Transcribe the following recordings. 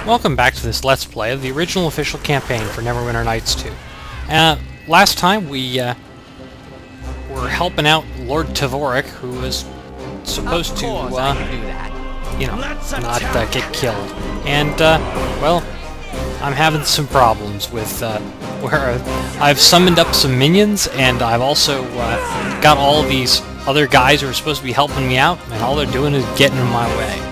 Welcome back to this Let's Play of the original official campaign for Neverwinter Nights 2. Last time we were helping out Lord Tavoric, who was supposed to, you know, not get killed. And, well, I'm having some problems with where I've summoned up some minions, and I've also got all these other guys who are supposed to be helping me out, and all they're doing is getting in my way.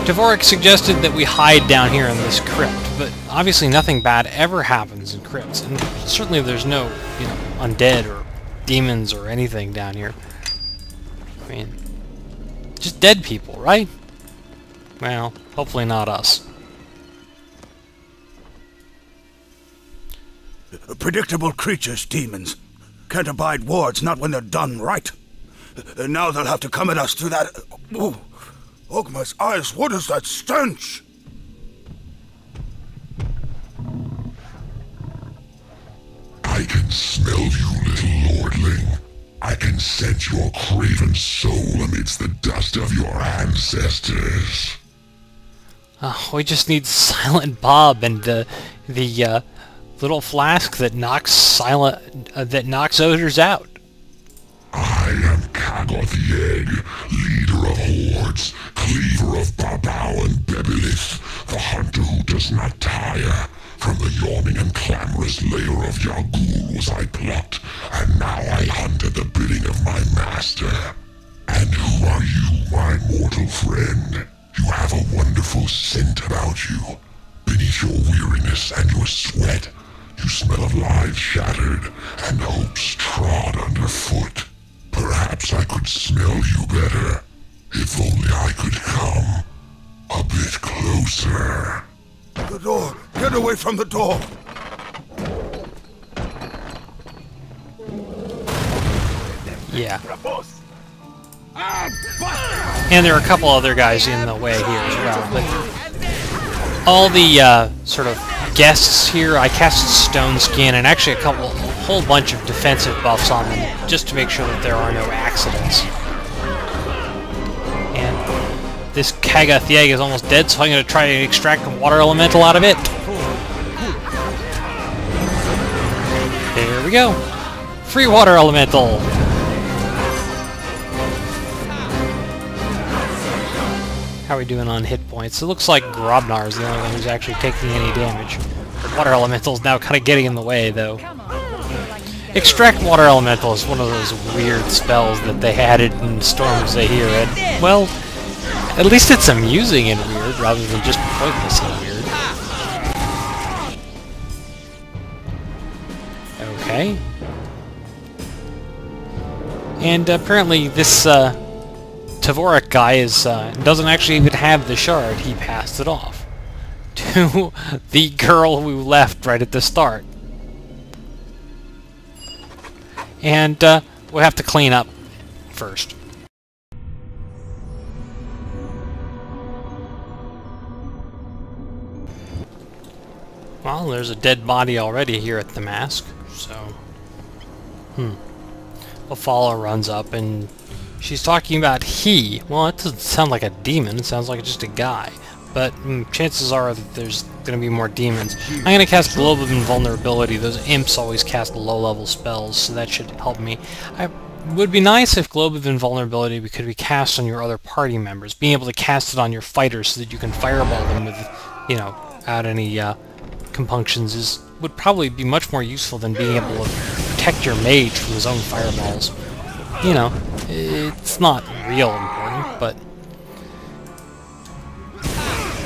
Tavoric suggested that we hide down here in this crypt, but obviously nothing bad ever happens in crypts, and certainly there's no, you know, undead or demons or anything down here. I mean, just dead people, right? Well, hopefully not us. Predictable creatures, demons. Can't abide wards, not when they're done right. Now they'll have to come at us through that... Ooh. Ogma's eyes, what is that stench? I can smell you, little lordling. I can scent your craven soul amidst the dust of your ancestors. We just need Silent Bob and the little flask that knocks odors out. I am Kagoth the Egg, leader of hordes, cleaver of Babao and Bebelith, the hunter who does not tire. From the yawning and clamorous lair of Yagul was I plucked, and now I hunt at the bidding of my master. And who are you, my mortal friend? You have a wonderful scent about you. Beneath your weariness and your sweat, you smell of lives shattered and hopes trod underfoot. Perhaps I could smell you better, if only I could come a bit closer. The door! Get away from the door! Yeah. And there are a couple other guys in the way here as well, but all the sort of guests here, I cast Stone Skin and actually a whole bunch of defensive buffs on them, just to make sure that there are no accidents. And this Kagoth the Egg is almost dead, so I'm going to try to extract a water elemental out of it. There we go. Free water elemental. How are we doing on hit points? It looks like Grobnar is the only one who's actually taking any damage. The water elemental's now kind of getting in the way, though. Extract water elemental is one of those weird spells that they added in Storms Zahir, and, well, at least it's amusing and weird, rather than just pointless and weird. Okay. And apparently this, Tavoric guy doesn't actually even have the shard. He passed it off to the girl who left right at the start. And we'll have to clean up first. Well, there's a dead body already here at the mask, so... Afala runs up and she's talking about he. Well, it doesn't sound like a demon, it sounds like just a guy. But chances are that there's going to be more demons. I'm going to cast Globe of Invulnerability. Those imps always cast low-level spells, so that should help me. It would be nice if Globe of Invulnerability could be cast on your other party members. Being able to cast it on your fighters so that you can fireball them with, you know, without any compunctions would probably be much more useful than being able to protect your mage from his own fireballs. You know, it's not real important, but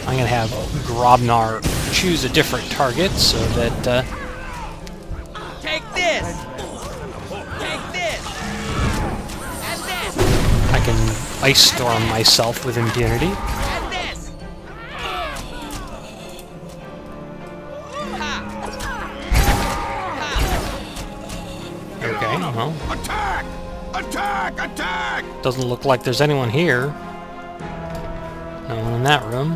I'm going to have Grobnar choose a different target so that Take this! Take this! And this! I can Ice Storm myself with impunity. And this! Okay, well, Attack! Attack! Attack! doesn't look like there's anyone here. No one in that room.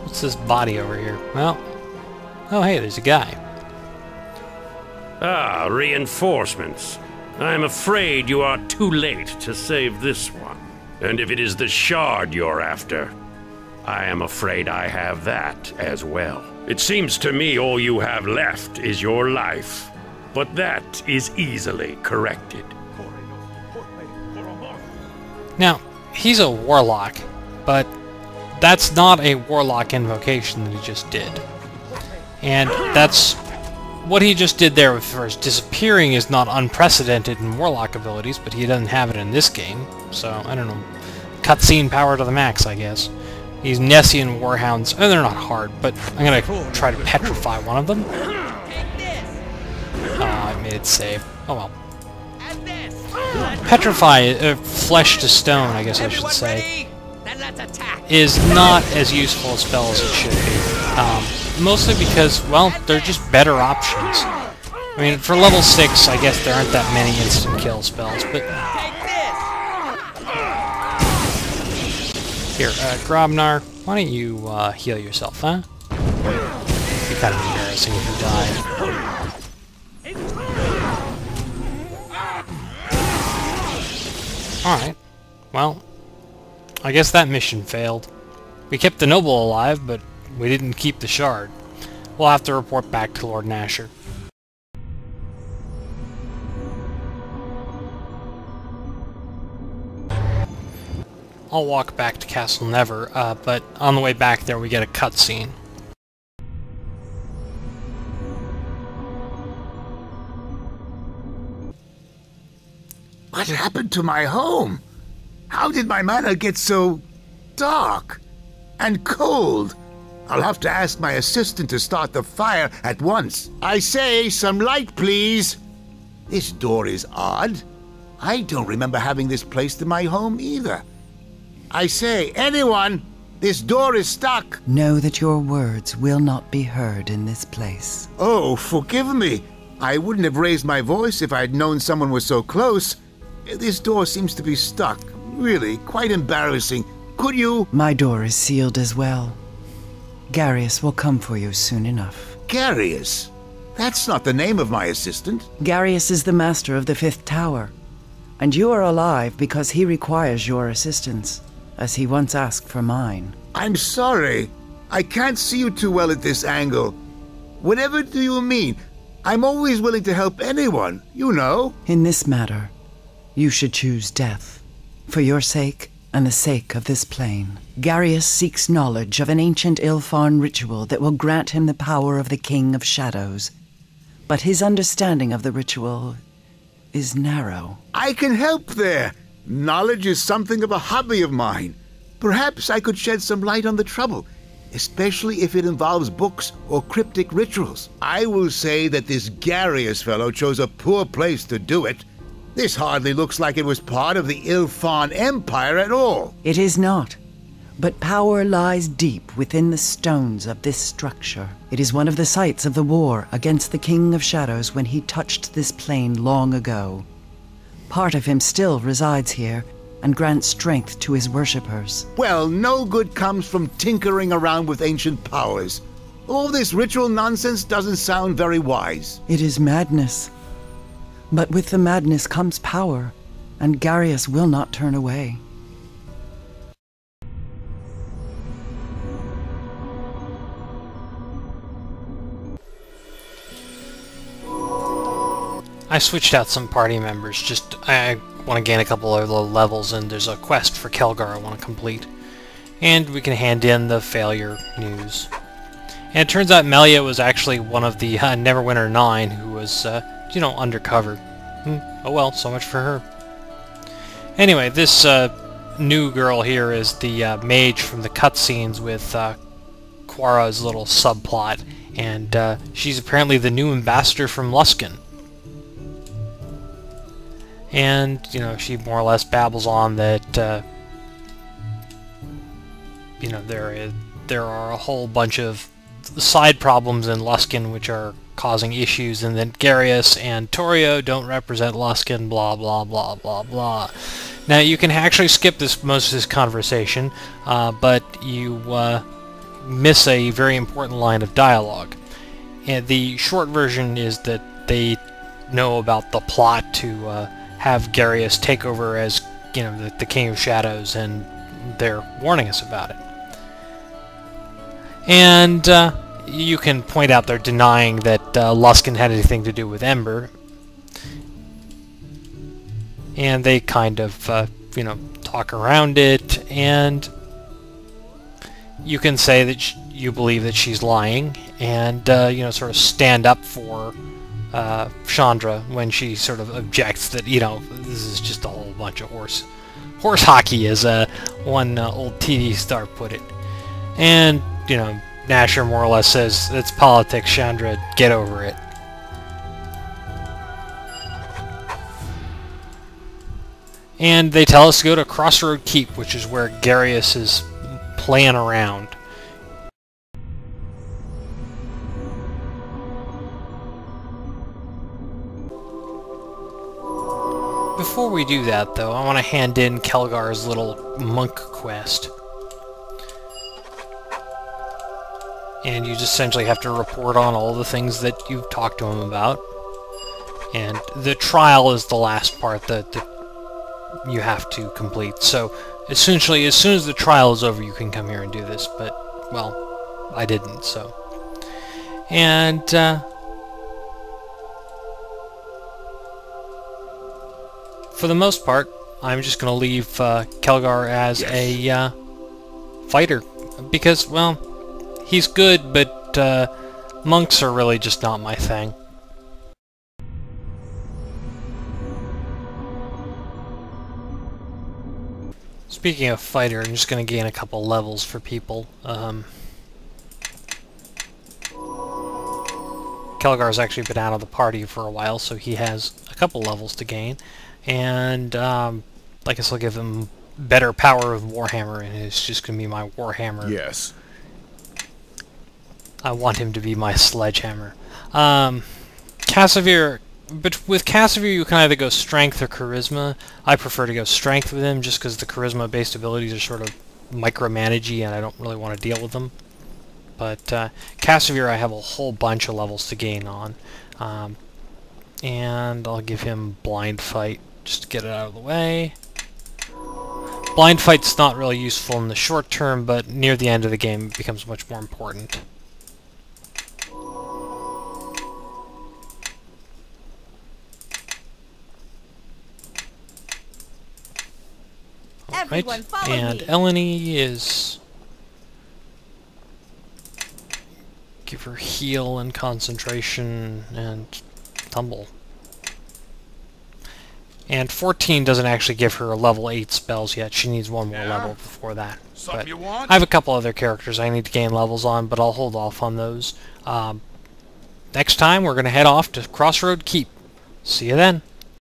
What's this body over here? Well, oh hey, there's a guy. Ah, reinforcements. I'm afraid you are too late to save this one. And if it is the shard you're after, I am afraid I have that as well. It seems to me all you have left is your life, but that is easily corrected. Now, he's a warlock, but that's not a warlock invocation that he just did. And that's... what he just did there for his disappearing is not unprecedented in warlock abilities, but he doesn't have it in this game, so, I don't know. Cutscene power to the max, I guess. These Nessian warhounds, and they're not hard, but I'm gonna try to petrify one of them. I made it save. Oh well. Petrify, flesh to stone, I guess I should say, is not as useful a spell as it should be. Mostly because, well, they're just better options. I mean, for level 6, I guess there aren't that many instant kill spells, but... Here, Grobnar, why don't you heal yourself, huh? It'd be kind of embarrassing if you died. Alright, well, I guess that mission failed. We kept the noble alive, but we didn't keep the shard. We'll have to report back to Lord Nasher. I'll walk back to Castle Never, but on the way back there we get a cutscene. What happened to my home? How did my manor get so dark and cold? I'll have to ask my assistant to start the fire at once. I say, some light, please. This door is odd. I don't remember having this placed in my home either. I say, anyone, this door is stuck. Know that your words will not be heard in this place. Oh, forgive me. I wouldn't have raised my voice if I'd known someone was so close. This door seems to be stuck. Really, quite embarrassing. Could you... My door is sealed as well. Garius will come for you soon enough. Garius? That's not the name of my assistant. Garius is the master of the 5th tower. And you are alive because he requires your assistance, as he once asked for mine. I'm sorry. I can't see you too well at this angle. Whatever do you mean? I'm always willing to help anyone, you know. In this matter, you should choose death, for your sake and the sake of this plane. Garius seeks knowledge of an ancient Ilfarn ritual that will grant him the power of the King of Shadows. But his understanding of the ritual is narrow. I can help there. Knowledge is something of a hobby of mine. Perhaps I could shed some light on the trouble, especially if it involves books or cryptic rituals. I will say that this Garius fellow chose a poor place to do it. This hardly looks like it was part of the Ilfarn Empire at all. It is not. But power lies deep within the stones of this structure. It is one of the sites of the war against the King of Shadows when he touched this plane long ago. Part of him still resides here and grants strength to his worshippers. Well, no good comes from tinkering around with ancient powers. All this ritual nonsense doesn't sound very wise. It is madness. But with the madness comes power, and Garius will not turn away. I switched out some party members, I want to gain a couple of levels, and there's a quest for Kelgar I want to complete. And we can hand in the failure news. And it turns out Melia was actually one of the Neverwinter 9 who was, undercover. Oh well, so much for her. Anyway, this new girl here is the mage from the cutscenes with Quara's little subplot, and she's apparently the new ambassador from Luskan. And, she more or less babbles on that, there are a whole bunch of side problems in Luskan which are causing issues, and that Garius and Torio don't represent Luskan, blah blah blah blah blah. Now you can actually skip most of this conversation, but you miss a very important line of dialogue. And the short version is that they know about the plot to have Garius take over as you know, the King of Shadows, and they're warning us about it. And you can point out they're denying that Luskan had anything to do with Ember. And they kind of, you know, talk around it, and you can say that you believe that she's lying, and, you know, sort of stand up for Chandra when she sort of objects that, you know, this is just a whole bunch of horse hockey, as one old TV star put it. And, you know, Nasher more or less says, it's politics, Chandra, get over it. And they tell us to go to Crossroad Keep, which is where Garius is playing around. Before we do that, though, I want to hand in Kelgar's little monk quest. And you just essentially have to report on all the things that you've talked to him about. And the trial is the last part that you have to complete. So, essentially, as soon as the trial is over, you can come here and do this. But, well, I didn't, so. And, for the most part, I'm just going to leave Kelgar as a fighter. Because, well, he's good, but monks are really just not my thing. Speaking of fighter, I'm just going to gain a couple levels for people. Kelgar's actually been out of the party for a while, so he has a couple levels to gain. And I guess I'll give him better power with Warhammer, and it's just going to be my Warhammer. Yes. I want him to be my sledgehammer. Casimir, but with Casimir you can either go strength or charisma. I prefer to go strength with him just because the charisma-based abilities are sort of micromanagey and I don't really want to deal with them. But Casimir I have a whole bunch of levels to gain on. And I'll give him Blind Fight just to get it out of the way. Blind Fight's not really useful in the short term, but near the end of the game it becomes much more important. Everyone follow and me. Eleni is... give her heal and concentration and tumble. And 14 doesn't actually give her level 8 spells yet. She needs one more level before that. But I have a couple other characters I need to gain levels on, but I'll hold off on those. Next time we're going to head off to Crossroad Keep. See you then.